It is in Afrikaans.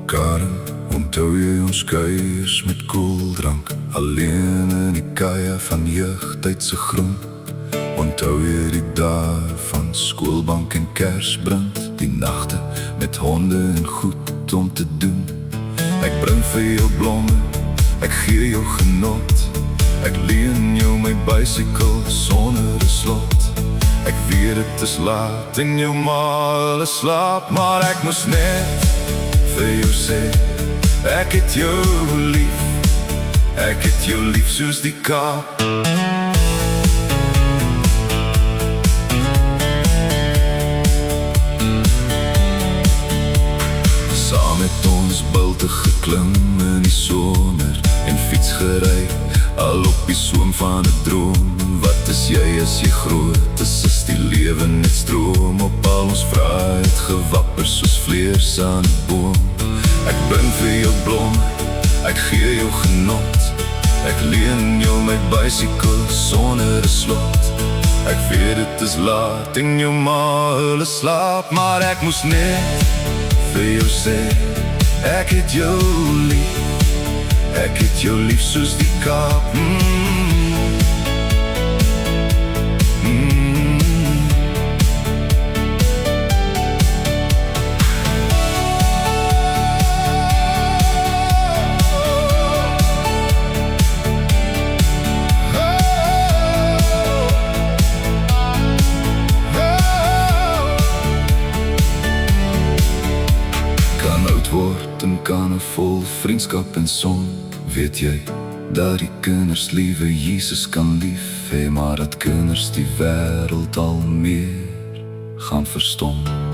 Karen, onthou jy ons kuiers met koeldrank, alleen in die kaja van jeugdtydse groen? Onthou jy die dae van skoolbank en kersbrand, die nagte met honde en goed om te doen? Ek bring vir jou blomme, ek gee jou genot, ek leen jou my bicycle sonder 'n slot. Ek weet het is laat en jou ma hulle slaap, maar ek moes net vir jou sê, ek het jou lief, ek het jou lief soos die Kaap. Saam het ons bulte geklim in die somer en fiets gery, al op die soem van 'n droom. Wat is jy as jy groot is die lewe net stroom, op al ons vryheid gewapper soos vleers aan 'n boom. Ek bring vir jou blomme, ek gee jou genot, ek leen jou my bicycle sonder 'n slot. Ek weet het is laat en jou ma hulle slaap, maar ek moes net vir jou sê, ek het jou lief, ek het jou lief soos die Kaap. Word en kan 'n vol vriendskap en son. Weet jy, dat die kinders liewe Jesus kan lief hê, maar dat kinders die wêreld al meer gaan verstom.